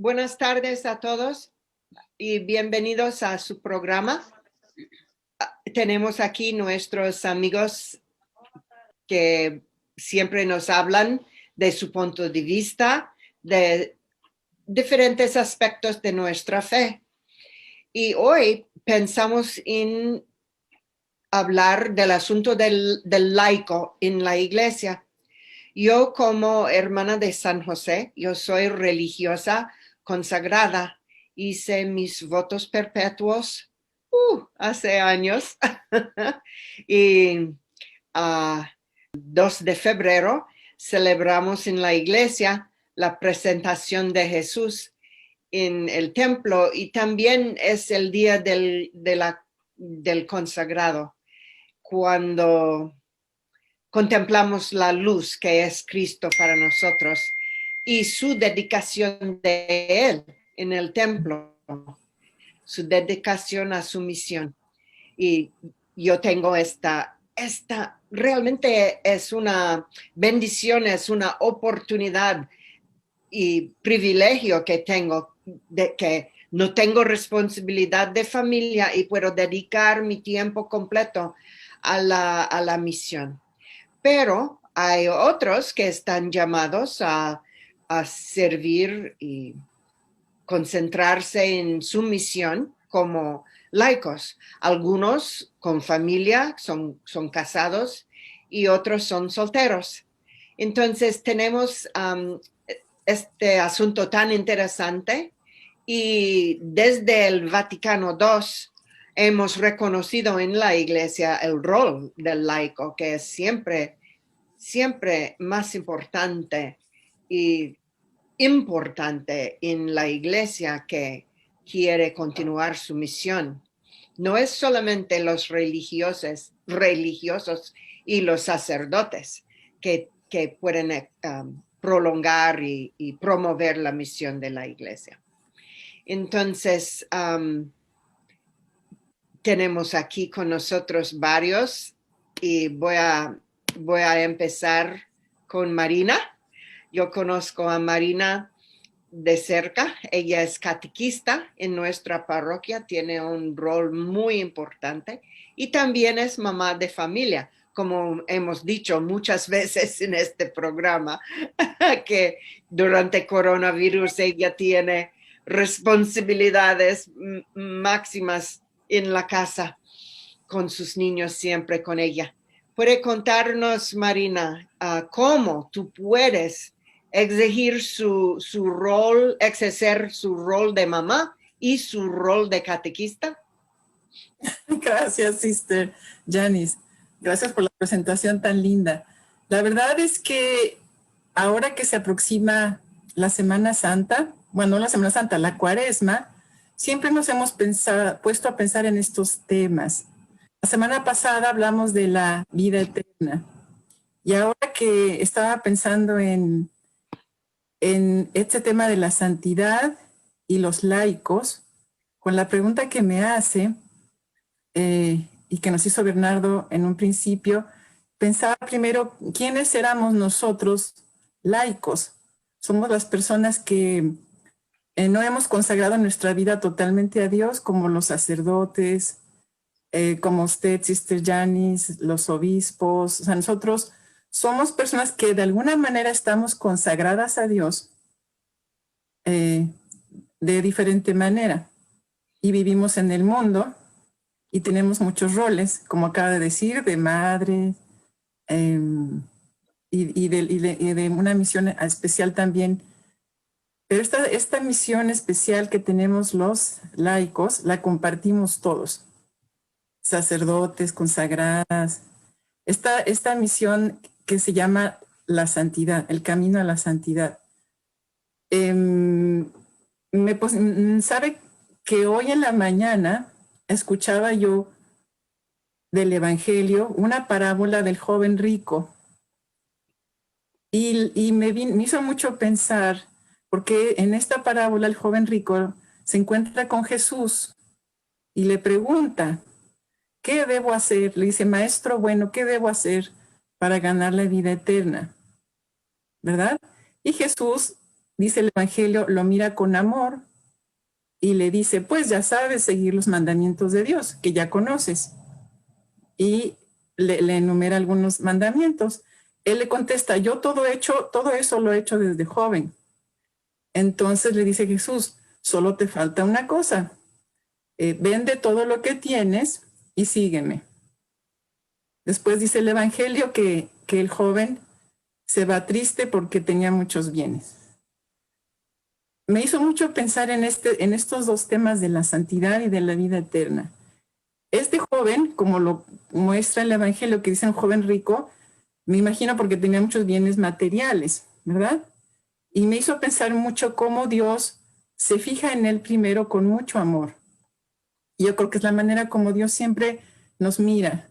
Buenas tardes a todos y bienvenidos a su programa. Tenemos aquí nuestros amigos que siempre nos hablan de su punto de vista, de diferentes aspectos de nuestra fe. Y hoy pensamos en hablar del asunto del laico en la iglesia. Yo, como hermana de San José, yo soy religiosa consagrada. Hice mis votos perpetuos hace años. Y 2 de febrero celebramos en la iglesia la presentación de Jesús en el templo, y también es el día del consagrado, cuando contemplamos la luz que es Cristo para nosotros y su dedicación de Él en el templo, su dedicación a su misión. Y yo tengo esta realmente es una bendición, es una oportunidad y privilegio que tengo, de que no tengo responsabilidad de familia y puedo dedicar mi tiempo completo a la misión. Pero hay otros que están llamados a servir y concentrarse en su misión como laicos. Algunos con familia son casados y otros son solteros. Entonces tenemos este asunto tan interesante, y desde el Vaticano II hemos reconocido en la iglesia el rol del laico, que es siempre más importante y importante en la iglesia que quiere continuar su misión. No es solamente los religiosos y los sacerdotes que pueden prolongar y promover la misión de la iglesia. Entonces, tenemos aquí con nosotros varios, y voy a empezar con Marina. Yo conozco a Marina de cerca. Ella es catequista en nuestra parroquia, tiene un rol muy importante y también es mamá de familia, como hemos dicho muchas veces en este programa, que durante coronavirus ella tiene responsabilidades máximas en la casa con sus niños, siempre con ella. ¿Puede contarnos, Marina, cómo tú puedes exigir su rol, ejercer su rol de mamá y su rol de catequista? Gracias, Sister Janice. Gracias por la presentación tan linda. La verdad es que ahora que se aproxima la Semana Santa, bueno, no la Semana Santa, la Cuaresma, siempre nos hemos puesto a pensar en estos temas. La semana pasada hablamos de la vida eterna, y ahora que estaba pensando en este tema de la santidad y los laicos, con la pregunta que me hace, y que nos hizo Bernardo en un principio, pensaba primero, ¿quiénes éramos nosotros laicos? Somos las personas que no hemos consagrado nuestra vida totalmente a Dios, como los sacerdotes, como usted, Sister Janice, los obispos. O sea, nosotros somos personas que de alguna manera estamos consagradas a Dios de diferente manera, y vivimos en el mundo y tenemos muchos roles, como acaba de decir, de madre, y de una misión especial también. Pero esta misión especial que tenemos los laicos, la compartimos todos, sacerdotes, consagradas. Esta misión que se llama la santidad, el camino a la santidad. Sabe que hoy en la mañana escuchaba yo del Evangelio una parábola del joven rico, y me hizo mucho pensar, porque en esta parábola el joven rico se encuentra con Jesús y le pregunta, ¿qué debo hacer? Le dice, maestro bueno, ¿qué debo hacer para ganar la vida eterna? ¿Verdad? Y Jesús dice el Evangelio, lo mira con amor y le dice, pues ya sabes seguir los mandamientos de Dios, que ya conoces. Y le enumera algunos mandamientos. Él le contesta, yo todo eso lo he hecho desde joven. Entonces le dice Jesús, solo te falta una cosa, vende todo lo que tienes y sígueme. Después dice el Evangelio que el joven se va triste porque tenía muchos bienes. Me hizo mucho pensar en estos dos temas de la santidad y de la vida eterna. Este joven, como lo muestra el Evangelio, que dice un joven rico, me imagino porque tenía muchos bienes materiales, ¿verdad? Y me hizo pensar mucho cómo Dios se fija en él primero con mucho amor. Y yo creo que es la manera como Dios siempre nos mira,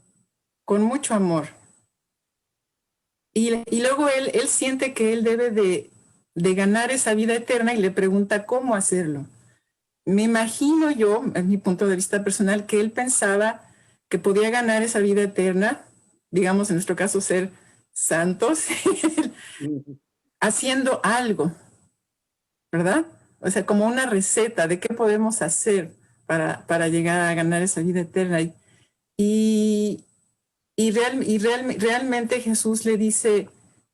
con mucho amor. Y luego él siente que él debe de ganar esa vida eterna y le pregunta cómo hacerlo. Me imagino yo, en mi punto de vista personal, que él pensaba que podía ganar esa vida eterna, digamos en nuestro caso ser santos, haciendo algo, ¿verdad? O sea, como una receta de qué podemos hacer para llegar a ganar esa vida eterna. Y, realmente Jesús le dice,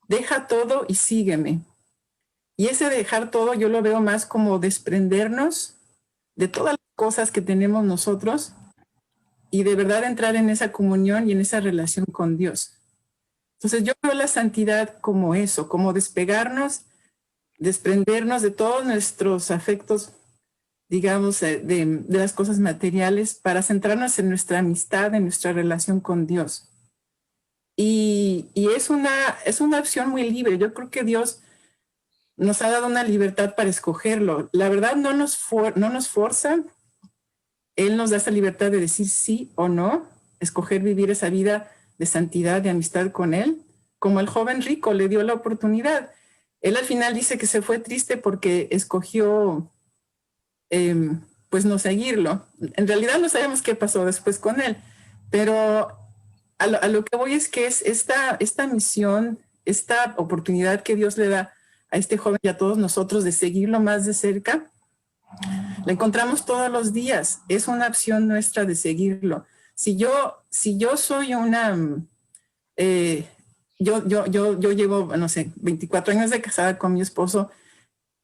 deja todo y sígueme. Y ese dejar todo yo lo veo más como desprendernos de todas las cosas que tenemos nosotros y de verdad entrar en esa comunión y en esa relación con Dios. Entonces yo veo la santidad como eso, como despegarnos, desprendernos de todos nuestros afectos, digamos, de las cosas materiales para centrarnos en nuestra amistad, en nuestra relación con Dios. Y es una opción muy libre. Yo creo que Dios nos ha dado una libertad para escogerlo. La verdad no nos forza. Él nos da esa libertad de decir sí o no, escoger vivir esa vida de santidad, de amistad con Él, como el joven rico le dio la oportunidad. Él al final dice que se fue triste porque escogió, pues no seguirlo. En realidad no sabemos qué pasó después con él, pero a lo que voy es que es esta misión, esta oportunidad que Dios le da a este joven y a todos nosotros de seguirlo más de cerca, la encontramos todos los días. Es una opción nuestra de seguirlo. Si yo soy una, yo llevo, no sé, 24 años de casada con mi esposo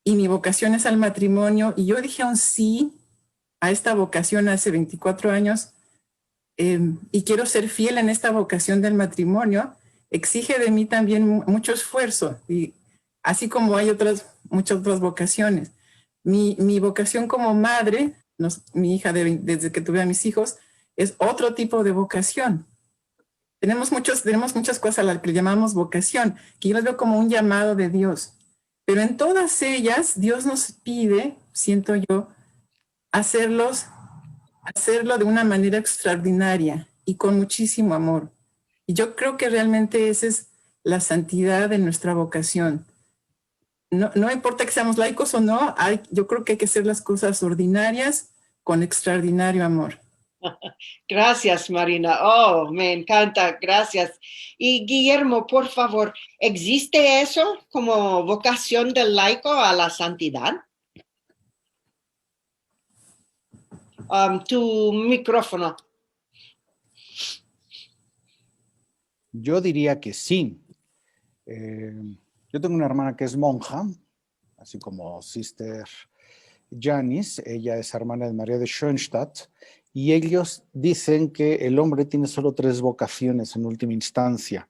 y mi vocación es al matrimonio y yo dije un sí a esta vocación hace 24 años y quiero ser fiel en esta vocación del matrimonio, exige de mí también mucho esfuerzo y así como hay muchas otras vocaciones. Mi vocación como madre, mi hija desde que tuve a mis hijos, es otro tipo de vocación. Tenemos muchas cosas a las que llamamos vocación, que yo las veo como un llamado de Dios. Pero en todas ellas, Dios nos pide, siento yo, hacerlo de una manera extraordinaria y con muchísimo amor. Y yo creo que realmente esa es la santidad de nuestra vocación. No importa que seamos laicos o no, yo creo que hay que hacer las cosas ordinarias con extraordinario amor. Gracias, Marina. Oh, me encanta. Gracias. Y Guillermo, por favor, ¿existe eso como vocación del laico a la santidad? Tu micrófono. Yo diría que sí. Yo tengo una hermana que es monja, así como Sister Janice. Ella es hermana de María de Schoenstatt, y ellos dicen que el hombre tiene solo 3 vocaciones en última instancia.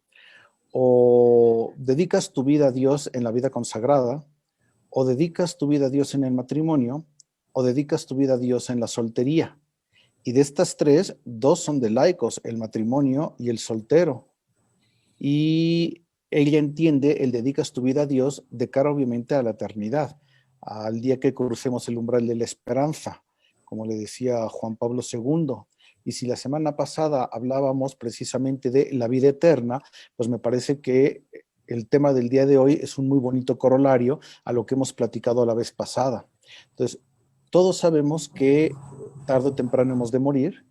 O dedicas tu vida a Dios en la vida consagrada, o dedicas tu vida a Dios en el matrimonio, o dedicas tu vida a Dios en la soltería. Y de estas 3, 2 son de laicos, el matrimonio y el soltero. Y ella entiende el dedicas tu vida a Dios de cara obviamente a la eternidad, al día que crucemos el umbral de la esperanza, como le decía Juan Pablo II. Y si la semana pasada hablábamos precisamente de la vida eterna, pues me parece que el tema del día de hoy es un muy bonito corolario a lo que hemos platicado la vez pasada. Entonces, todos sabemos que tarde o temprano hemos de morir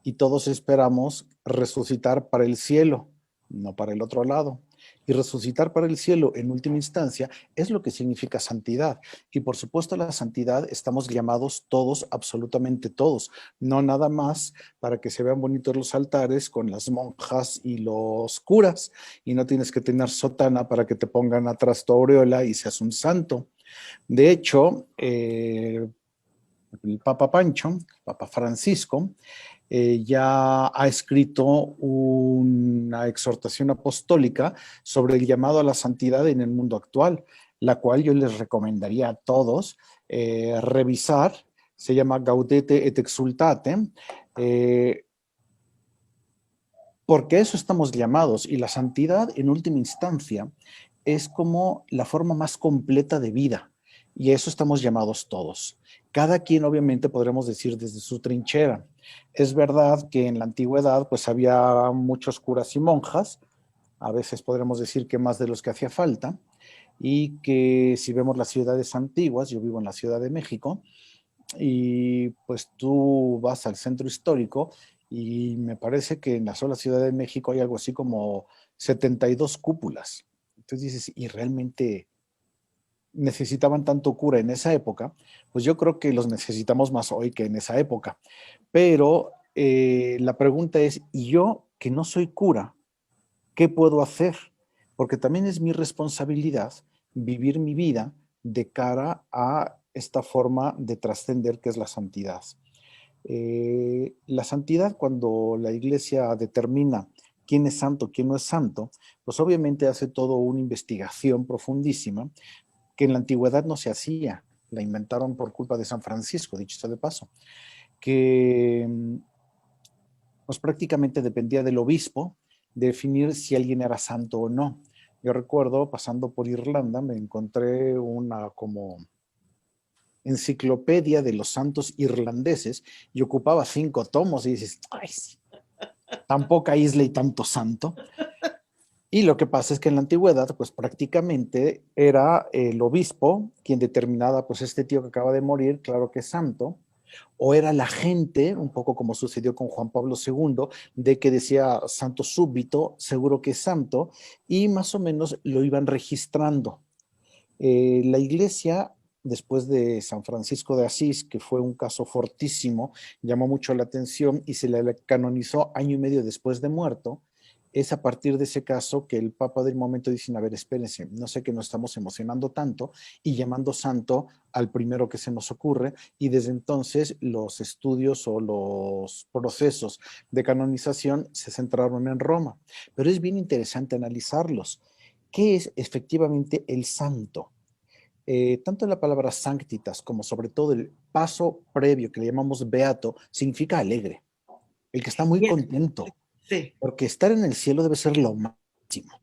y todos esperamos resucitar para el cielo, no para el otro lado. Y resucitar para el cielo en última instancia es lo que significa santidad. Y por supuesto la santidad estamos llamados todos, absolutamente todos, no nada más para que se vean bonitos los altares con las monjas y los curas, y no tienes que tener sotana para que te pongan atrás tu aureola y seas un santo. De hecho, el Papa Pancho, el Papa Francisco, ya ha escrito una exhortación apostólica sobre el llamado a la santidad en el mundo actual, la cual yo les recomendaría a todos revisar. Se llama Gaudete et Exultate, porque eso estamos llamados, y la santidad en última instancia es como la forma más completa de vida, y eso estamos llamados todos. Cada quien obviamente podremos decir desde su trinchera. Es verdad que en la antigüedad pues había muchos curas y monjas, a veces podremos decir que más de los que hacía falta, y que si vemos las ciudades antiguas, yo vivo en la Ciudad de México, y pues tú vas al centro histórico y me parece que en la sola Ciudad de México hay algo así como 72 cúpulas. Entonces dices, ¿y realmente necesitaban tanto cura en esa época? Pues yo creo que los necesitamos más hoy que en esa época. Pero la pregunta es, ¿y yo que no soy cura, qué puedo hacer? Porque también es mi responsabilidad vivir mi vida de cara a esta forma de trascender que es la santidad. La santidad, cuando la iglesia determina quién es santo, quién no es santo, pues obviamente hace toda una investigación profundísima que en la antigüedad no se hacía. La inventaron por culpa de San Francisco, dicho sea de paso, que pues prácticamente dependía del obispo definir si alguien era santo o no. Yo recuerdo, pasando por Irlanda, me encontré una como enciclopedia de los santos irlandeses y ocupaba 5 tomos y dices, ay, sí, tan poca isla y tanto santo. Y lo que pasa es que en la antigüedad, pues prácticamente era el obispo quien determinaba, pues este tío que acaba de morir, claro que es santo, o era la gente, un poco como sucedió con Juan Pablo II, de que decía santo súbito, seguro que es santo, y más o menos lo iban registrando. La iglesia, después de San Francisco de Asís, que fue un caso fortísimo, llamó mucho la atención y se le canonizó año y medio después de muerto. Es a partir de ese caso que el Papa del momento dice, a ver, espérense, no sé que nos estamos emocionando tanto y llamando santo al primero que se nos ocurre, y desde entonces los estudios o los procesos de canonización se centraron en Roma. Pero es bien interesante analizarlos. ¿Qué es efectivamente el santo? Tanto la palabra sanctitas como sobre todo el paso previo que le llamamos beato significa alegre, el que está muy Bien, contento, sí. porque estar en el cielo debe ser lo máximo.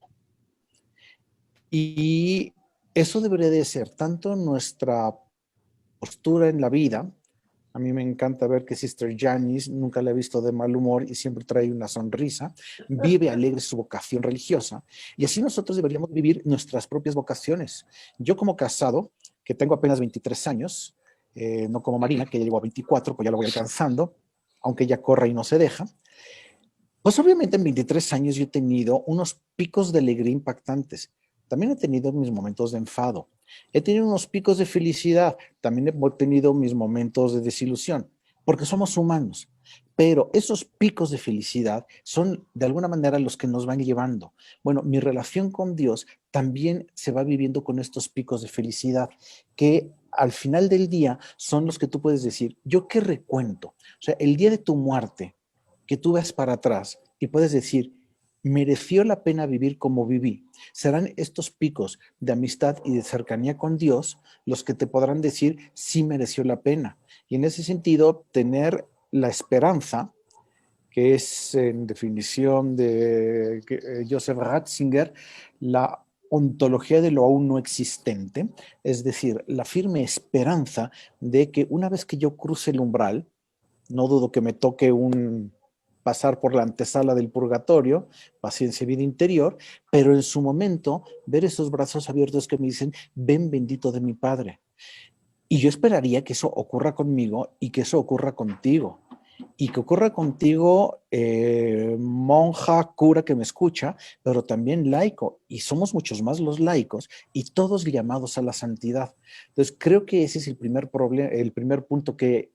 Y eso debería de ser tanto nuestra postura en la vida. A mí me encanta ver que Sister Janice nunca la he visto de mal humor y siempre trae una sonrisa, vive alegre su vocación religiosa, y así nosotros deberíamos vivir nuestras propias vocaciones. Yo como casado, que tengo apenas 23 años, no como Marina, que ya llegó a 24, pues ya lo voy alcanzando, aunque ella corre y no se deja, pues obviamente en 23 años yo he tenido unos picos de alegría impactantes. También he tenido mis momentos de enfado. He tenido unos picos de felicidad. También he tenido mis momentos de desilusión, porque somos humanos. Pero esos picos de felicidad son de alguna manera los que nos van llevando. Bueno, mi relación con Dios también se va viviendo con estos picos de felicidad, que al final del día son los que tú puedes decir, ¿yo qué recuento? O sea, el día de tu muerte, que tú ves para atrás y puedes decir, mereció la pena vivir como viví. Serán estos picos de amistad y de cercanía con Dios los que te podrán decir si mereció la pena. Y en ese sentido, tener la esperanza, que es en definición de Joseph Ratzinger, la ontología de lo aún no existente, es decir, la firme esperanza de que una vez que yo cruce el umbral, no dudo que me toque pasar por la antesala del purgatorio, paciencia, vida interior, pero en su momento ver esos brazos abiertos que me dicen, ven bendito de mi Padre. Y yo esperaría que eso ocurra conmigo y que eso ocurra contigo. y que ocurra contigo, monja, cura que me escucha, pero también laico, y somos muchos más los laicos, y todos llamados a la santidad. Entonces, creo que ese es el primer problema, el primer punto que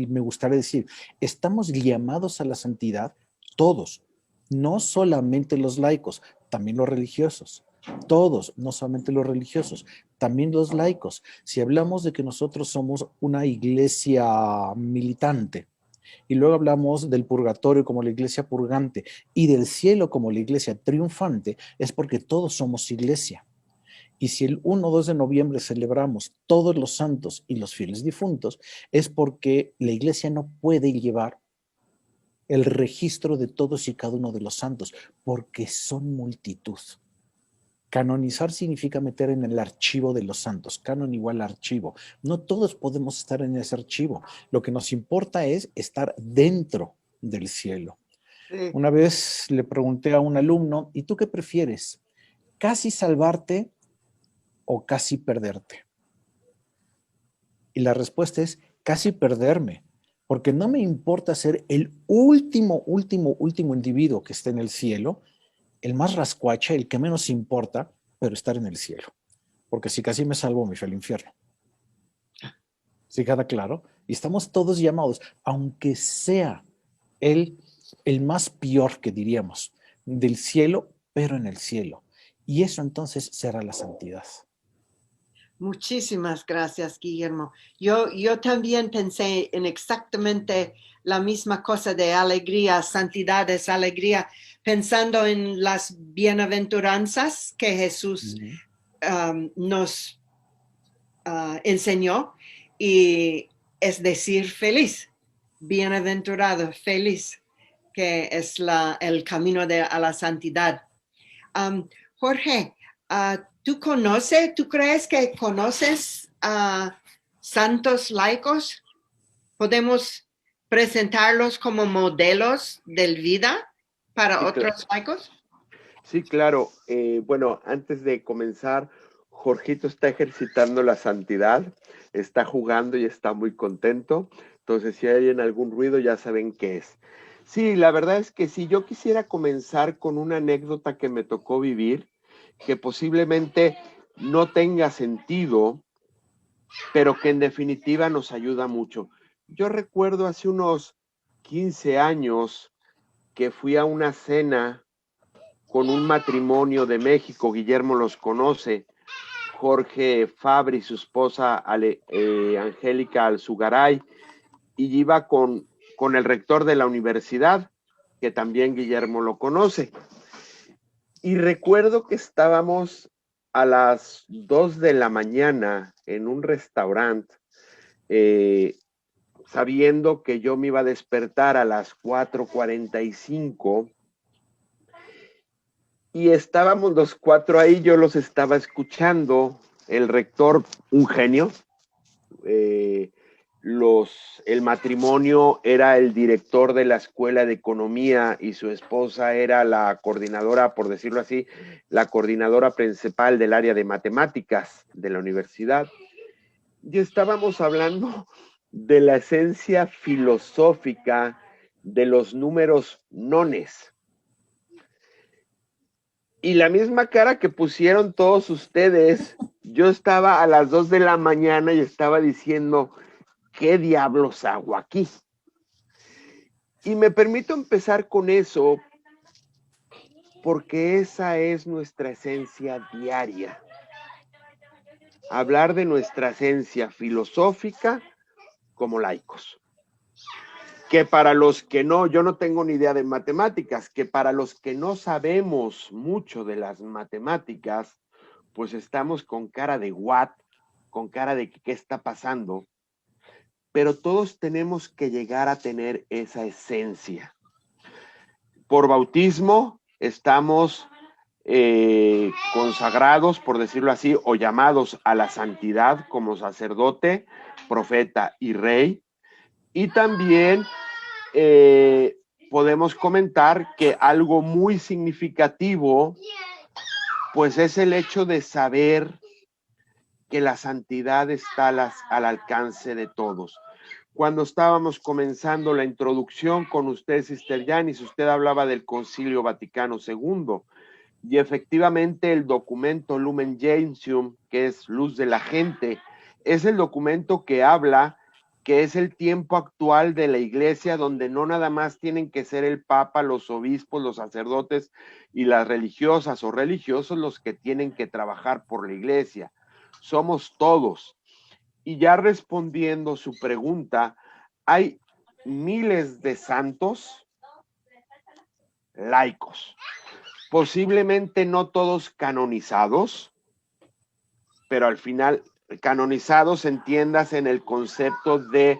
me gustaría decir. Estamos llamados a la santidad todos, no solamente los laicos, también los religiosos. Todos, no solamente los religiosos, también los laicos. Si hablamos de que nosotros somos una iglesia militante, y luego hablamos del purgatorio como la iglesia purgante y del cielo como la iglesia triunfante, es porque todos somos iglesia. Y si el 1 o 2 de noviembre celebramos todos los santos y los fieles difuntos, es porque la iglesia no puede llevar el registro de todos y cada uno de los santos, porque son multitud. Canonizar significa meter en el archivo de los santos. Canon igual archivo. No todos podemos estar en ese archivo. Lo que nos importa es estar dentro del cielo. Sí. Una vez le pregunté a un alumno, ¿y tú qué prefieres? ¿Casi salvarte o casi perderte? Y la respuesta es casi perderme, porque no me importa ser el último individuo que esté en el cielo, el más rascuacha, el que menos importa, pero estar en el cielo. Porque si casi me salvo, me fui al infierno. ¿Sí queda claro? Y estamos todos llamados, aunque sea el más peor que diríamos, del cielo, pero en el cielo. Y eso entonces será la santidad. Muchísimas gracias, Guillermo. Yo también pensé en exactamente la misma cosa de alegría, santidad es alegría, pensando en las bienaventuranzas que Jesús nos enseñó, y es decir, feliz, bienaventurado, feliz, que es el camino a la santidad. Jorge, ¿tú crees que conoces a santos laicos? ¿Podemos presentarlos como modelos de vida para Sí, otros laicos? Sí, claro. Bueno, antes de comenzar, Jorgito está ejercitando la santidad, está jugando y está muy contento. Entonces, si hay algún ruido, ya saben qué es. Sí, la verdad es que sí, yo quisiera comenzar con una anécdota que me tocó vivir, que posiblemente no tenga sentido, pero que en definitiva nos ayuda mucho. Yo recuerdo hace unos 15 años que fui a una cena con un matrimonio de México, Guillermo los conoce, Jorge Fabri, su esposa Angélica Alzugaray, y iba con el rector de la universidad, que también Guillermo lo conoce. Y recuerdo que estábamos a las 2 de la mañana en un restaurante, sabiendo que yo me iba a despertar a las 4:45, y estábamos los 4 ahí, yo los estaba escuchando, el rector, un genio, el matrimonio era el director de la escuela de economía y su esposa era la coordinadora, por decirlo así, la coordinadora principal del área de matemáticas de la universidad. Y estábamos hablando de la esencia filosófica de los números nones. Y la misma cara que pusieron todos ustedes, yo estaba a las 2 de la mañana y estaba diciendo, ¿qué diablos hago aquí? Y me permito empezar con eso porque esa es nuestra esencia diaria. Hablar de nuestra esencia filosófica como laicos. Que para los que no, yo no tengo ni idea de matemáticas, que para los que no sabemos mucho de las matemáticas, pues estamos con cara de what, con cara de qué está pasando, pero todos tenemos que llegar a tener esa esencia. Por bautismo estamos consagrados, por decirlo así, o llamados a la santidad como sacerdote, profeta y rey, y también podemos comentar que algo muy significativo, pues es el hecho de saber que la santidad está al alcance de todos. Cuando estábamos comenzando la introducción con usted, Sister Yanis, usted hablaba del Concilio Vaticano II, y efectivamente el documento Lumen Gentium, que es Luz de la Gente, es el documento que habla que es el tiempo actual de la iglesia, donde no nada más tienen que ser el papa, los obispos, los sacerdotes y las religiosas o religiosos los que tienen que trabajar por la iglesia. Somos todos. Y ya respondiendo su pregunta, hay miles de santos laicos, posiblemente no todos canonizados, pero al final canonizados, entiendas, en el concepto de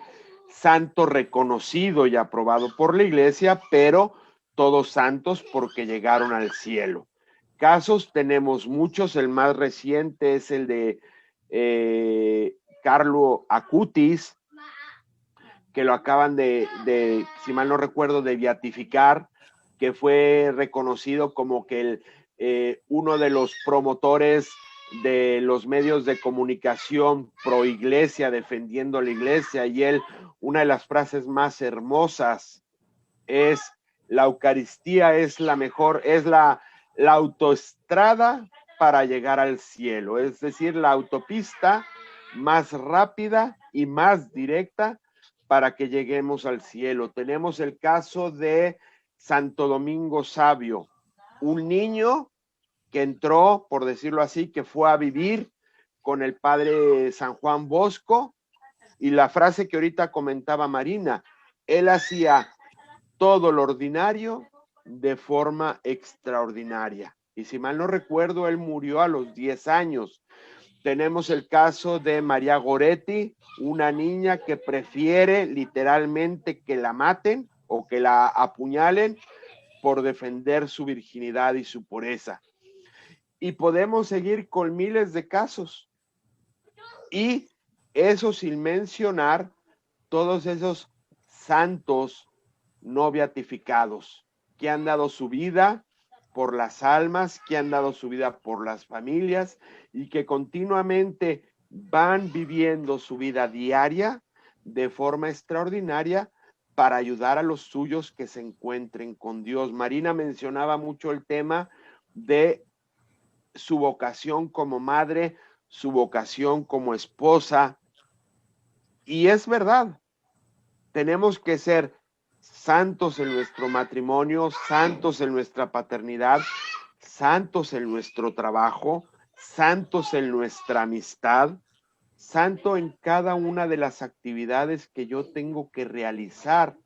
santo reconocido y aprobado por la iglesia, pero todos santos porque llegaron al cielo. Casos tenemos muchos, el más reciente es el de Carlo Acutis, que lo acaban si mal no recuerdo, de beatificar, que fue reconocido como que uno de los promotores de los medios de comunicación pro iglesia, defendiendo la iglesia, y él, una de las frases más hermosas es: la Eucaristía es la mejor, es la autoestrada para llegar al cielo, es decir, la autopista más rápida y más directa para que lleguemos al cielo. Tenemos el caso de Santo Domingo Sabio, un niño que entró, por decirlo así, que fue a vivir con el padre San Juan Bosco, y la frase que ahorita comentaba Marina, él hacía todo lo ordinario de forma extraordinaria. Y si mal no recuerdo, él murió a los 10 años. Tenemos el caso de María Goretti, una niña que prefiere literalmente que la maten o que la apuñalen por defender su virginidad y su pureza. Y podemos seguir con miles de casos. Y eso sin mencionar todos esos santos no beatificados que han dado su vida por las almas, que han dado su vida por las familias y que continuamente van viviendo su vida diaria de forma extraordinaria para ayudar a los suyos que se encuentren con Dios. Marina mencionaba mucho el tema de su vocación como madre, su vocación como esposa, y es verdad, tenemos que ser santos en nuestro matrimonio, santos en nuestra paternidad, santos en nuestro trabajo, santos en nuestra amistad, santo en cada una de las actividades que yo tengo que realizar,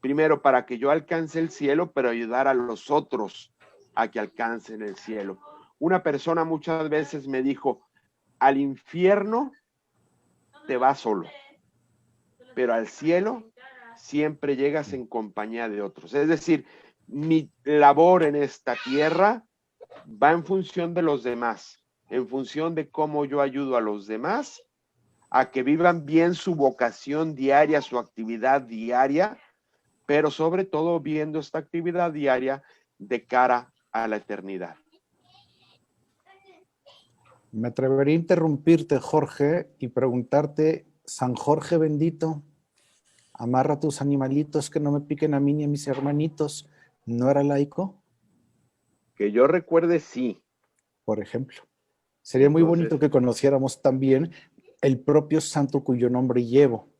primero para que yo alcance el cielo, pero ayudar a los otros a que alcancen el cielo. Una persona muchas veces me dijo: al infierno te vas solo, pero al cielo siempre llegas en compañía de otros. Es decir, mi labor en esta tierra va en función de los demás, en función de cómo yo ayudo a los demás a que vivan bien su vocación diaria, su actividad diaria, pero sobre todo viendo esta actividad diaria de cara a la eternidad. Me atrevería a interrumpirte, Jorge, y preguntarte: San Jorge bendito, amarra a tus animalitos que no me piquen a mí ni a mis hermanitos, ¿no era laico? Que yo recuerde, sí. Por ejemplo. Sería muy bonito que conociéramos también el propio santo cuyo nombre llevo.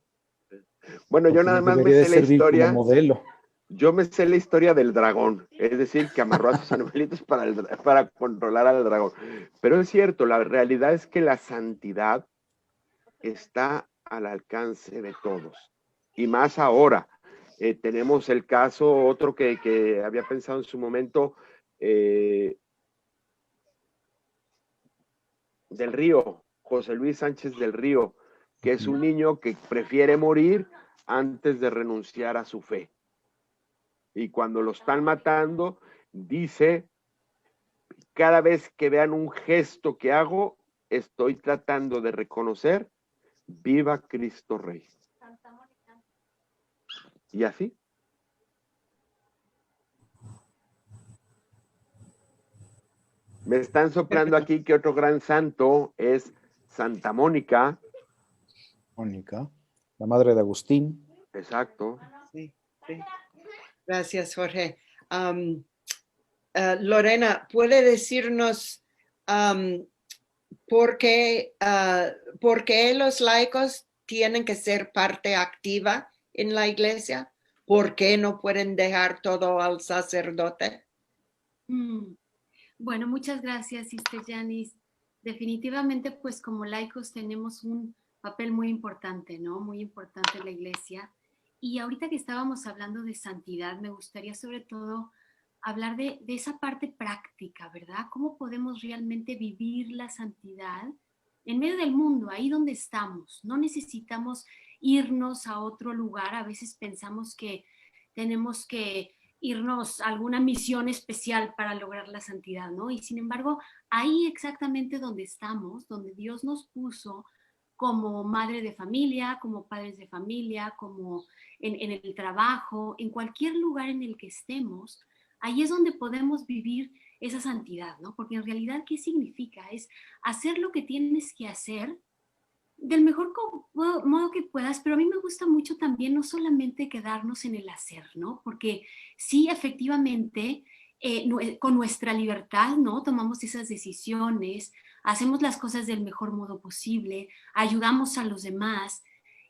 Bueno, yo nada más me sé la historia. Como modelo. Yo me sé la historia del dragón, es decir, que amarró a sus animalitos para controlar al dragón. Pero es cierto, la realidad es que la santidad está al alcance de todos. Y más ahora, tenemos el caso, otro que había pensado en su momento, del Río, José Luis Sánchez del Río, que es un niño que prefiere morir antes de renunciar a su fe. Y cuando lo están matando, dice: cada vez que vean un gesto que hago, estoy tratando de reconocer, viva Cristo Rey. Y así. Me están soplando aquí que otro gran santo es Santa Mónica. Mónica. la madre de Agustín. Exacto. Sí, sí. Gracias, Jorge. Lorena, ¿puede decirnos por qué los laicos tienen que ser parte activa en la iglesia? ¿Por qué no pueden dejar todo al sacerdote? Bueno, muchas gracias, Sister Janice. Definitivamente, pues como laicos tenemos un papel muy importante, ¿no? Muy importante en la iglesia. Y ahorita que estábamos hablando de santidad, me gustaría sobre todo hablar de esa parte práctica, ¿verdad? ¿Cómo podemos realmente vivir la santidad en medio del mundo, ahí donde estamos? No necesitamos irnos a otro lugar. A veces pensamos que tenemos que irnos a alguna misión especial para lograr la santidad, ¿no? Y sin embargo, ahí exactamente donde estamos, donde Dios nos puso como madre de familia, como padres de familia, como en el trabajo, en cualquier lugar en el que estemos, ahí es donde podemos vivir esa santidad, ¿no? Porque en realidad, ¿qué significa? Es hacer lo que tienes que hacer del mejor modo que puedas, pero a mí me gusta mucho también no solamente quedarnos en el hacer, ¿no? Porque sí, efectivamente, con nuestra libertad, ¿no? Tomamos esas decisiones, hacemos las cosas del mejor modo posible, ayudamos a los demás,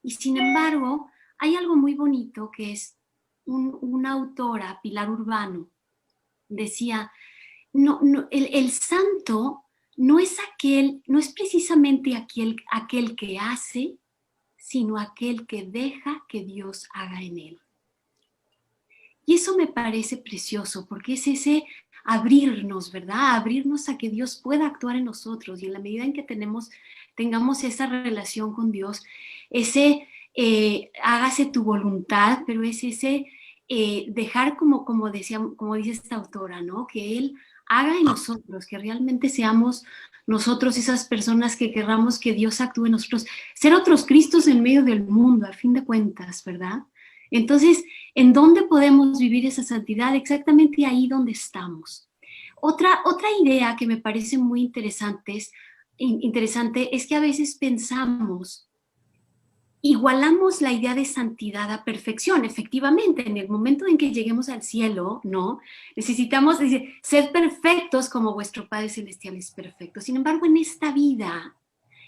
y sin embargo, hay algo muy bonito que es una autora, Pilar Urbano, decía, el santo no es precisamente aquel que hace, sino aquel que deja que Dios haga en él. Y eso me parece precioso, porque es ese abrirnos, ¿verdad? Abrirnos a que Dios pueda actuar en nosotros, y en la medida en que tengamos esa relación con Dios, ese hágase tu voluntad, pero es ese dejar como dice esta autora, ¿no? Que Él haga en nosotros, que realmente seamos nosotros esas personas que querramos que Dios actúe en nosotros, ser otros Cristos en medio del mundo, a fin de cuentas, ¿verdad? Entonces, ¿en dónde podemos vivir esa santidad? Exactamente ahí donde estamos. Otra idea que me parece muy interesante es que a veces pensamos, igualamos la idea de santidad a perfección. Efectivamente, en el momento en que lleguemos al cielo, ¿no? Necesitamos ser perfectos como vuestro Padre Celestial es perfecto. Sin embargo, en esta vida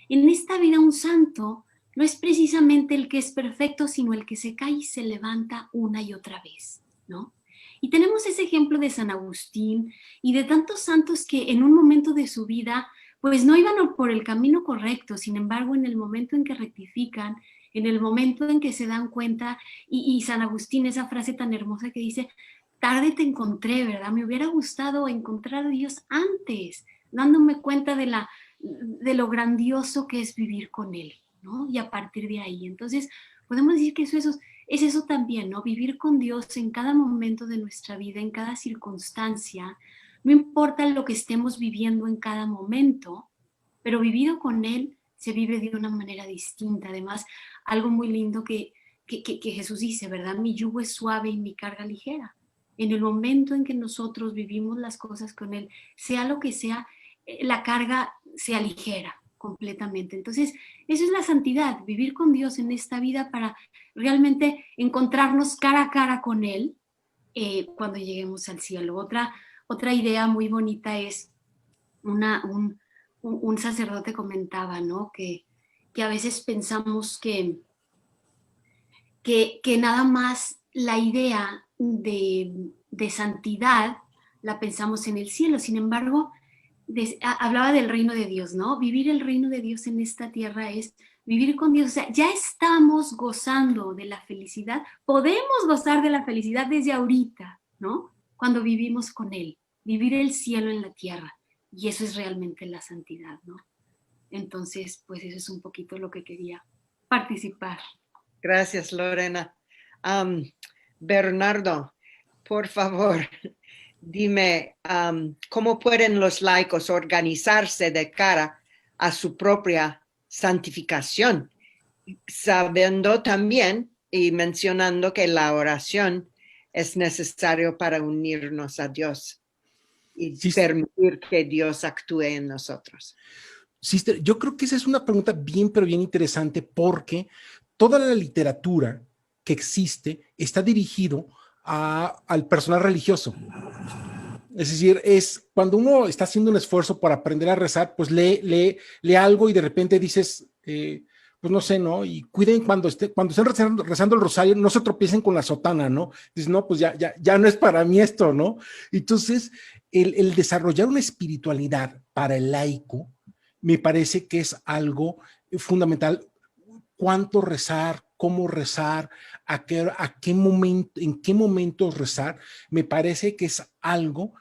un santo no es precisamente el que es perfecto, sino el que se cae y se levanta una y otra vez, ¿no? Y tenemos ese ejemplo de San Agustín y de tantos santos que en un momento de su vida, pues no iban por el camino correcto. Sin embargo, en el momento en que rectifican, en el momento en que se dan cuenta, y San Agustín, esa frase tan hermosa que dice, tarde te encontré, ¿verdad? Me hubiera gustado encontrar a Dios antes, dándome cuenta de lo grandioso que es vivir con Él, ¿no? Y a partir de ahí, entonces, podemos decir que es eso también, ¿no? Vivir con Dios en cada momento de nuestra vida, en cada circunstancia, no importa lo que estemos viviendo en cada momento, pero vivido con Él se vive de una manera distinta. Además, algo muy lindo que Jesús dice, ¿verdad? Mi yugo es suave y mi carga ligera. En el momento en que nosotros vivimos las cosas con Él, sea lo que sea, la carga se aligera completamente. Entonces, eso es la santidad, vivir con Dios en esta vida para realmente encontrarnos cara a cara con Él cuando lleguemos al cielo. Otra idea muy bonita es un sacerdote comentaba, ¿no? Que a veces pensamos que nada más la idea de santidad la pensamos en el cielo. Sin embargo, hablaba del reino de Dios, ¿no? Vivir el reino de Dios en esta tierra es vivir con Dios. O sea, ya estamos gozando de la felicidad, podemos gozar de la felicidad desde ahorita, ¿no? Cuando vivimos con Él, vivir el cielo en la tierra. Y eso es realmente la santidad, ¿no? Entonces, pues eso es un poquito lo que quería participar. Gracias, Lorena. Bernardo, por favor, dime, ¿cómo pueden los laicos organizarse de cara a su propia santificación? Sabiendo también y mencionando que la oración es necesario para unirnos a Dios y permitir que Dios actúe en nosotros. Sister, yo creo que esa es una pregunta bien, pero bien interesante, porque toda la literatura que existe está dirigido al personal religioso. Es decir, es cuando uno está haciendo un esfuerzo para aprender a rezar, pues lee algo y de repente dices, pues no sé, ¿no? Y cuiden cuando estén rezando el rosario, no se tropiecen con la sotana, ¿no? Dices, no, pues ya no es para mí esto, ¿no? Entonces, el desarrollar una espiritualidad para el laico me parece que es algo fundamental. Cuánto rezar, cómo rezar, en qué momentos rezar, me parece que es algo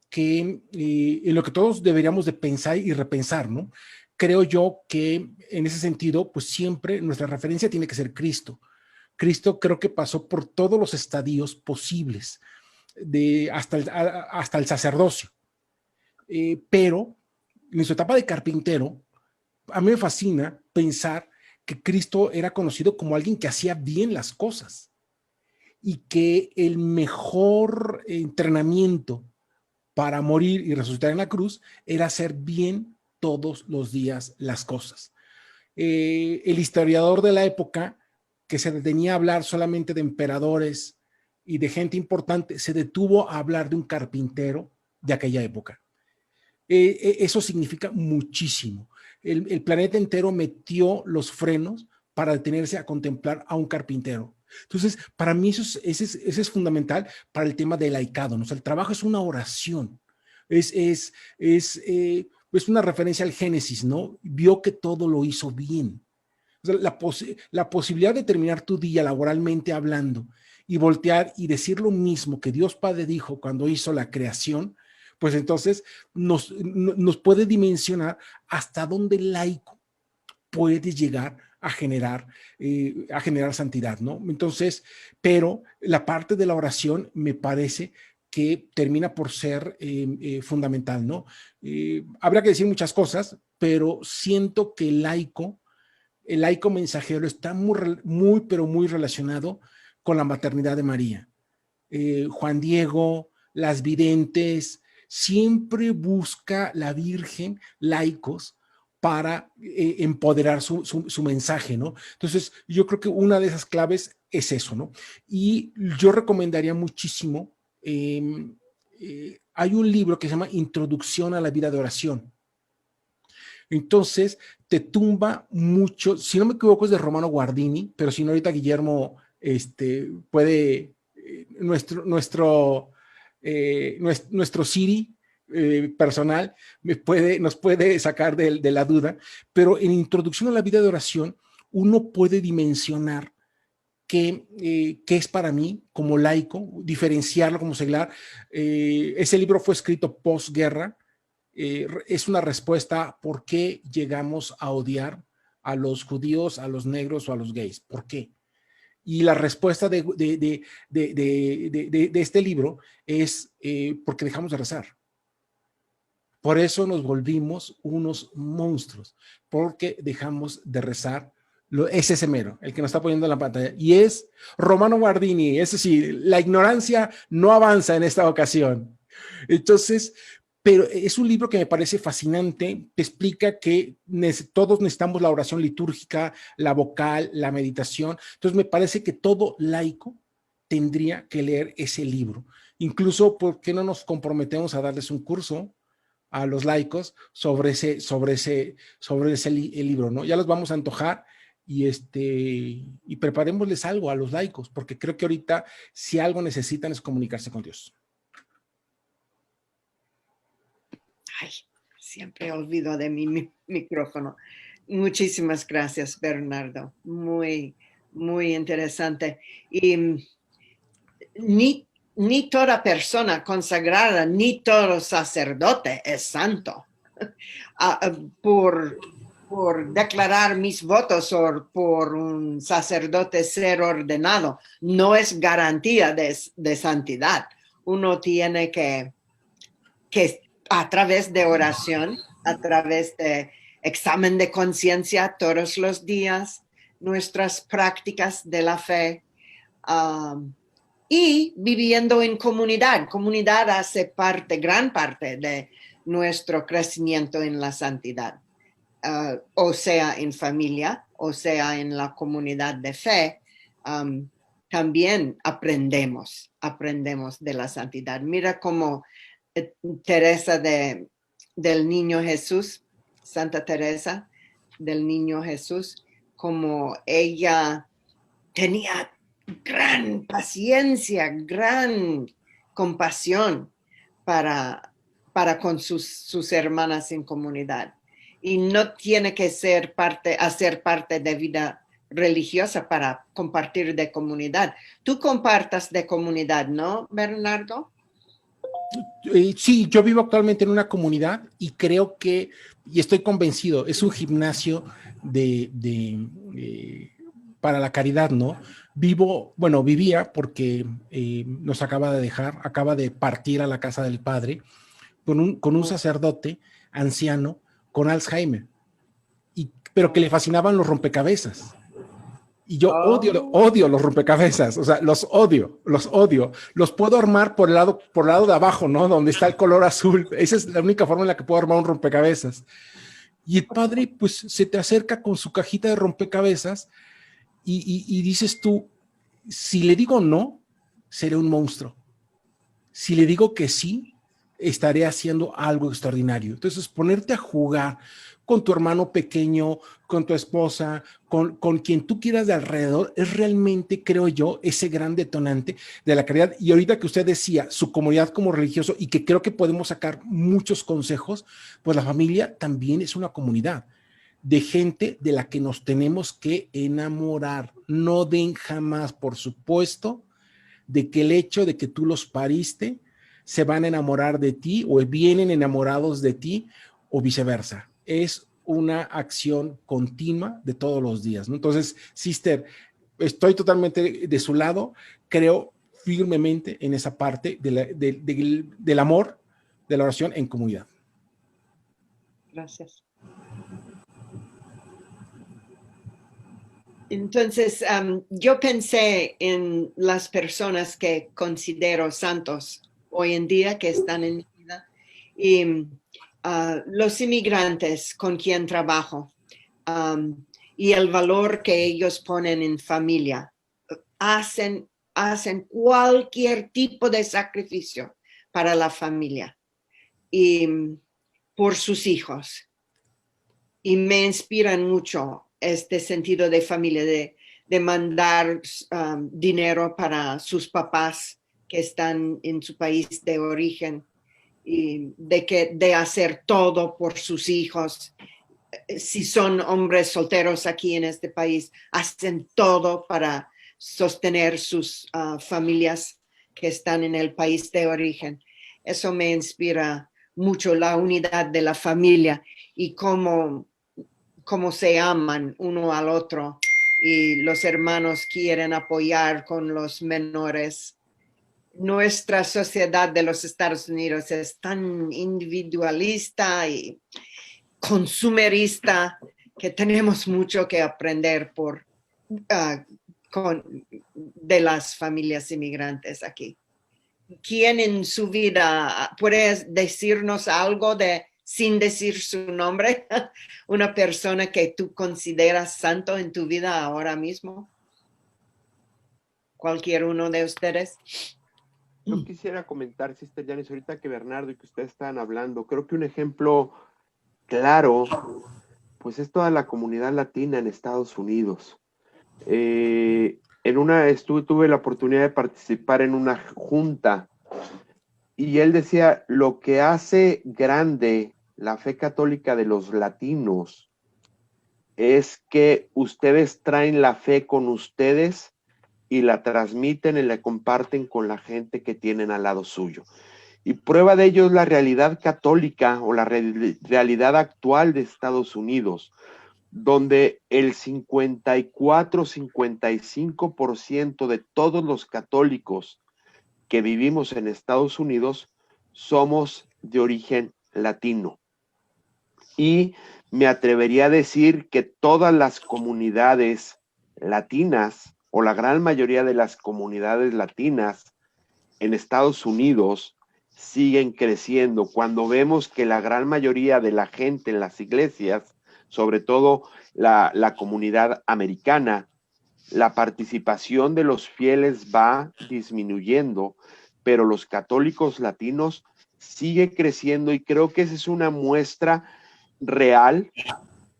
que en lo que todos deberíamos de pensar y repensar, ¿no? Creo yo que en ese sentido, pues siempre nuestra referencia tiene que ser Cristo. Cristo creo que pasó por todos los estadios posibles, hasta el sacerdocio. Pero en su etapa de carpintero, a mí me fascina pensar que Cristo era conocido como alguien que hacía bien las cosas y que el mejor entrenamiento para morir y resucitar en la cruz era hacer bien todos los días las cosas. El historiador de la época, que se detenía a hablar solamente de emperadores y de gente importante, se detuvo a hablar de un carpintero de aquella época. Eso significa muchísimo. El planeta entero metió los frenos para detenerse a contemplar a un carpintero. Entonces, para mí eso es fundamental para el tema del laicado, ¿no? O sea, el trabajo es una oración, es una referencia al Génesis, ¿no? Vio que todo lo hizo bien. O sea, la posibilidad de terminar tu día laboralmente hablando y voltear y decir lo mismo que Dios Padre dijo cuando hizo la creación, pues entonces nos puede dimensionar hasta dónde el laico puede llegar a generar santidad, ¿no? Entonces, pero la parte de la oración me parece que termina por ser fundamental, ¿no? Habrá que decir muchas cosas, pero siento que el laico mensajero está pero muy relacionado con la maternidad de María. Juan Diego, las videntes, siempre busca la Virgen laicos para empoderar su mensaje, ¿no? Entonces, yo creo que una de esas claves es eso, ¿no? Y yo recomendaría muchísimo, hay un libro que se llama Introducción a la vida de oración. Entonces, te tumba mucho, si no me equivoco es de Romano Guardini, pero si no ahorita Guillermo puede, nuestro Siri personal nos puede sacar de la duda, pero en Introducción a la vida de oración uno puede dimensionar qué es para mí como laico, diferenciarlo como seglar. Ese libro fue escrito posguerra. Es una respuesta a por qué llegamos a odiar a los judíos, a los negros o a los gays. ¿Por qué? Y la respuesta de este libro es porque dejamos de rezar. Por eso nos volvimos unos monstruos, porque dejamos de rezar. Es ese mero, el que nos está poniendo en la pantalla. Y es Romano Guardini. Es decir, la ignorancia no avanza en esta ocasión. Entonces, pero es un libro que me parece fascinante, te explica que todos necesitamos la oración litúrgica, la vocal, la meditación. Entonces me parece que todo laico tendría que leer ese libro. Incluso, ¿por qué no nos comprometemos a darles un curso a los laicos sobre ese libro, ¿no? Ya los vamos a antojar y preparémosles algo a los laicos, porque creo que ahorita si algo necesitan es comunicarse con Dios. Ay, siempre olvido de mi micrófono. Muchísimas gracias, Bernardo. Muy, muy interesante. Y ni toda persona consagrada, ni todo sacerdote es santo. Por declarar mis votos o por un sacerdote ser ordenado, no es garantía de santidad. Uno tiene que a través de oración, a través de examen de conciencia todos los días, nuestras prácticas de la fe, y viviendo en comunidad. Comunidad hace gran parte de nuestro crecimiento en la santidad. o sea en familia, o sea en la comunidad de fe, también aprendemos de la santidad. Mira cómo Teresa del Niño Jesús, Santa Teresa del Niño Jesús, como ella tenía gran paciencia, gran compasión para con sus hermanas en comunidad. Y no tiene que hacer parte de vida religiosa para compartir de comunidad. Tú compartas de comunidad, ¿no, Bernardo? Sí, yo vivo actualmente en una comunidad y creo que, y estoy convencido, es un gimnasio para la caridad, ¿no? Vivía porque nos acaba de partir a la casa del padre con un sacerdote anciano con Alzheimer, pero que le fascinaban los rompecabezas. Y yo odio los rompecabezas, o sea, los odio. Los puedo armar por el lado de abajo, ¿no? Donde está el color azul. Esa es la única forma en la que puedo armar un rompecabezas. Y el padre, pues, se te acerca con su cajita de rompecabezas y dices tú, si le digo no, seré un monstruo. Si le digo que sí, estaré haciendo algo extraordinario. Entonces, ponerte a jugar con tu hermano pequeño, con tu esposa, con quien tú quieras de alrededor, es realmente, creo yo, ese gran detonante de la caridad. Y ahorita que usted decía, su comunidad como religioso, y que creo que podemos sacar muchos consejos, pues la familia también es una comunidad de gente de la que nos tenemos que enamorar. No den jamás, por supuesto, de que el hecho de que tú los pariste se van a enamorar de ti o vienen enamorados de ti o viceversa. Es una acción continua de todos los días, ¿no? Entonces, sister, estoy totalmente de su lado, creo firmemente en esa parte del amor, de la oración en comunidad. Gracias. Entonces, yo pensé en las personas que considero santos hoy en día que están en mi vida y los inmigrantes con quien trabajo y el valor que ellos ponen en familia. Hacen cualquier tipo de sacrificio para la familia y por sus hijos. Y me inspiran mucho este sentido de familia, de mandar dinero para sus papás que están en su país de origen y de hacer todo por sus hijos. Si son hombres solteros aquí en este país, hacen todo para sostener sus familias que están en el país de origen. Eso me inspira mucho, la unidad de la familia y cómo se aman uno al otro y los hermanos quieren apoyar con los menores. Nuestra sociedad de los Estados Unidos es tan individualista y consumerista que tenemos mucho que aprender de las familias inmigrantes aquí. ¿Quién en su vida puede decirnos algo sin decir su nombre, una persona que tú consideras santo en tu vida ahora mismo? ¿Cualquier uno de ustedes? Yo quisiera comentar, Sister Janice, ahorita que Bernardo y que ustedes están hablando, creo que un ejemplo claro, pues es toda la comunidad latina en Estados Unidos. Tuve la oportunidad de participar en una junta y él decía, lo que hace grande la fe católica de los latinos es que ustedes traen la fe con ustedes y la transmiten y la comparten con la gente que tienen al lado suyo. Y prueba de ello es la realidad católica o la realidad actual de Estados Unidos, donde el 54-55% de todos los católicos que vivimos en Estados Unidos somos de origen latino. Y me atrevería a decir que todas las comunidades latinas o la gran mayoría de las comunidades latinas en Estados Unidos siguen creciendo. Cuando vemos que la gran mayoría de la gente en las iglesias sobre todo la comunidad americana, la participación de los fieles va disminuyendo, pero los católicos latinos sigue creciendo y creo que esa es una muestra real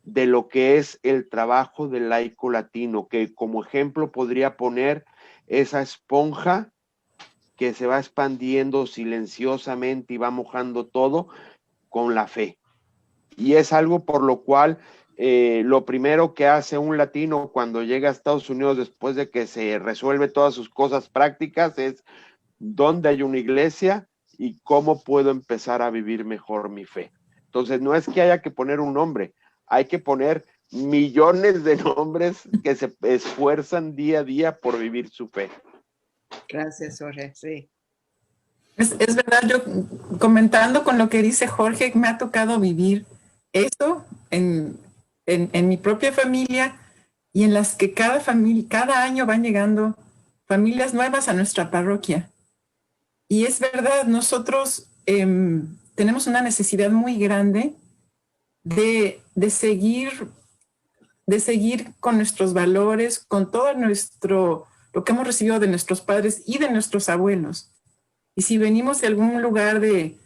de lo que es el trabajo del laico latino, que como ejemplo podría poner esa esponja que se va expandiendo silenciosamente y va mojando todo con la fe. Y es algo por lo cual lo primero que hace un latino cuando llega a Estados Unidos después de que se resuelve todas sus cosas prácticas es dónde hay una iglesia y cómo puedo empezar a vivir mejor mi fe. Entonces no es que haya que poner un nombre, hay que poner millones de nombres que se esfuerzan día a día por vivir su fe. Gracias, Jorge. Sí. Es verdad, yo comentando con lo que dice Jorge, me ha tocado vivir eso en mi propia familia y en las que cada año van llegando familias nuevas a nuestra parroquia. Y es verdad, nosotros tenemos una necesidad muy grande de seguir con nuestros valores, con todo lo que hemos recibido de nuestros padres y de nuestros abuelos. Y si venimos de algún lugar de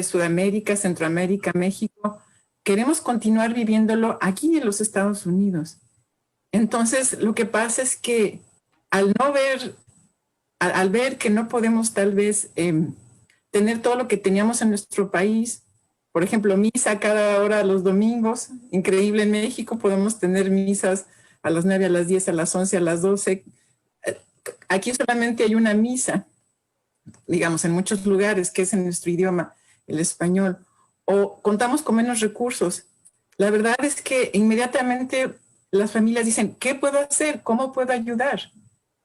Sudamérica, Centroamérica, México, queremos continuar viviéndolo aquí en los Estados Unidos. Entonces, lo que pasa es que al ver que no podemos tal vez tener todo lo que teníamos en nuestro país, por ejemplo, misa cada hora los domingos, increíble en México, podemos tener misas a las 9, a las 10, a las 11, a las 12. Aquí solamente hay una misa, digamos, en muchos lugares, que es en nuestro idioma, el español, o contamos con menos recursos. La verdad es que inmediatamente las familias dicen, ¿qué puedo hacer? ¿Cómo puedo ayudar?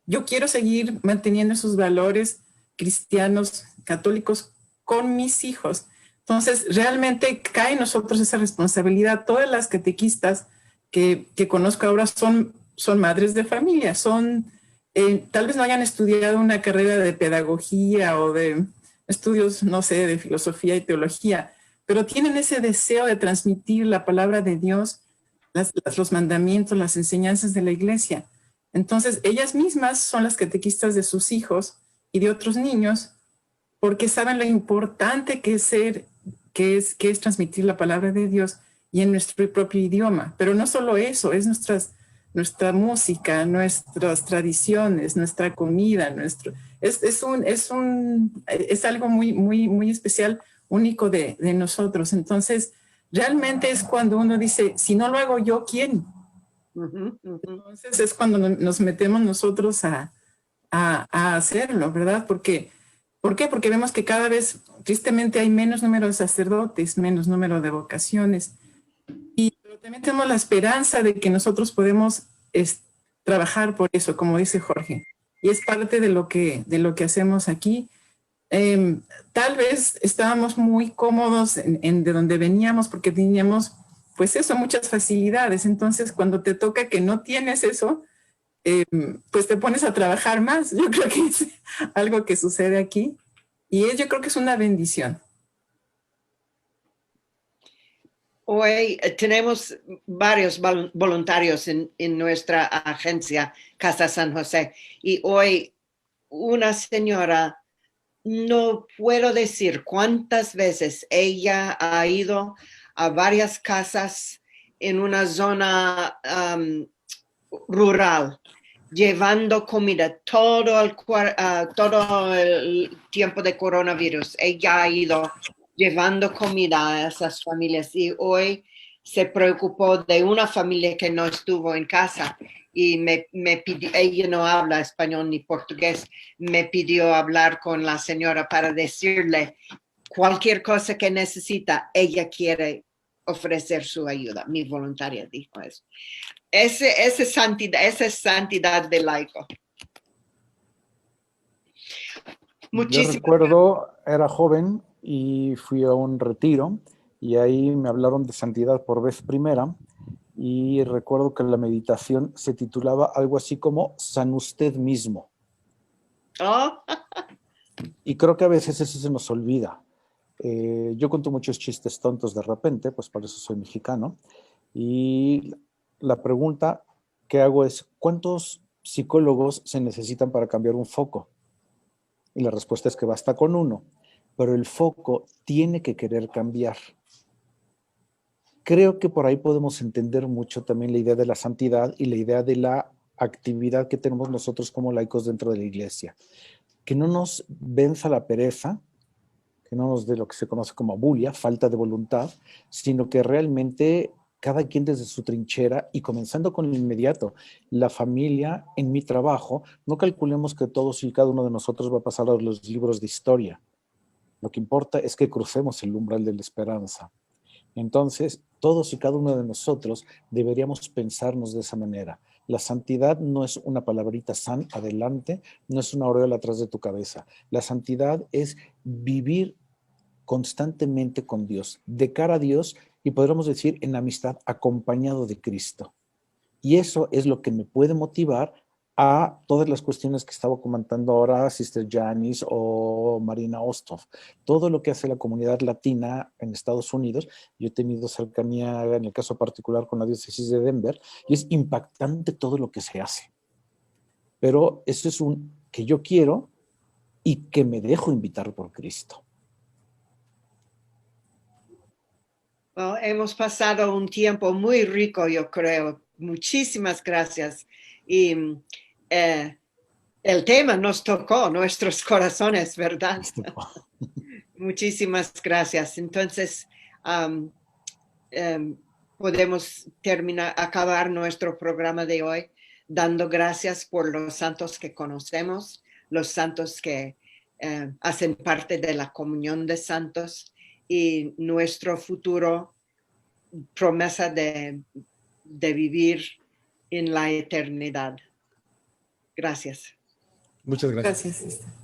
Yo quiero seguir manteniendo esos valores cristianos, católicos, con mis hijos. Entonces, realmente cae en nosotros esa responsabilidad. Todas las catequistas que conozco ahora son madres de familia, tal vez no hayan estudiado una carrera de pedagogía o de estudios, no sé, de filosofía y teología, pero tienen ese deseo de transmitir la palabra de Dios, los mandamientos, las enseñanzas de la iglesia. Entonces, ellas mismas son las catequistas de sus hijos y de otros niños, porque saben lo importante que es transmitir la palabra de Dios y en nuestro propio idioma. Pero no solo eso, es nuestra música, nuestras tradiciones, nuestra comida, es algo muy, muy, muy especial, único de nosotros. Entonces, realmente es cuando uno dice, si no lo hago yo, ¿quién? Entonces es cuando nos metemos nosotros a hacerlo, ¿verdad? ¿Por qué? Porque vemos que cada vez, tristemente, hay menos número de sacerdotes, menos número de vocaciones. Pero también tenemos la esperanza de que nosotros podemos trabajar por eso, como dice Jorge. Y es parte de lo que hacemos aquí. Tal vez estábamos muy cómodos de donde veníamos porque teníamos, pues eso, muchas facilidades. Entonces, cuando te toca que no tienes eso, pues te pones a trabajar más. Yo creo que es algo que sucede aquí y yo creo que es una bendición. Hoy tenemos varios voluntarios en nuestra agencia Casa San José y hoy una señora, no puedo decir cuántas veces ella ha ido a varias casas en una zona rural, llevando comida todo el tiempo de coronavirus. Ella ha ido llevando comida a esas familias y hoy se preocupó de una familia que no estuvo en casa y me pidió, ella no habla español ni portugués, me pidió hablar con la señora para decirle cualquier cosa que necesita, ella quiere ofrecer su ayuda. Mi voluntaria dijo eso. Esa es santidad del laico. Yo recuerdo, era joven y fui a un retiro y ahí me hablaron de santidad por vez primera y recuerdo que la meditación se titulaba algo así como San usted mismo. Oh. Y creo que a veces eso se nos olvida. Yo cuento muchos chistes tontos de repente, pues por eso soy mexicano, Y la pregunta que hago es, ¿cuántos psicólogos se necesitan para cambiar un foco? Y la respuesta es que basta con uno, pero el foco tiene que querer cambiar. Creo que por ahí podemos entender mucho también la idea de la santidad y la idea de la actividad que tenemos nosotros como laicos dentro de la iglesia. Que no nos venza la pereza, que no nos dé lo que se conoce como bulia, falta de voluntad, sino que realmente cada quien desde su trinchera y comenzando con el inmediato, la familia en mi trabajo, no calculemos que todos y cada uno de nosotros va a pasar a los libros de historia. Lo que importa es que crucemos el umbral de la esperanza. Entonces, todos y cada uno de nosotros deberíamos pensarnos de esa manera. La santidad no es una palabrita san adelante, no es una aureola atrás de tu cabeza. La santidad es vivir constantemente con Dios, de cara a Dios y podríamos decir en amistad, acompañado de Cristo. Y eso es lo que me puede motivar a todas las cuestiones que estaba comentando ahora Sister Janice o Marina Ostov. Todo lo que hace la comunidad latina en Estados Unidos, yo he tenido cercanía en el caso particular con la diócesis de Denver y es impactante todo lo que se hace. Pero eso es un que yo quiero y que me dejo invitar por Cristo. Well, hemos pasado un tiempo muy rico, yo creo. Muchísimas gracias. Y el tema nos tocó nuestros corazones, ¿verdad? Muchísimas gracias. Entonces, podemos acabar nuestro programa de hoy dando gracias por los santos que conocemos, los santos que hacen parte de la comunión de santos y nuestro futuro promesa de vivir en la eternidad. Gracias. Muchas gracias. Gracias, sister.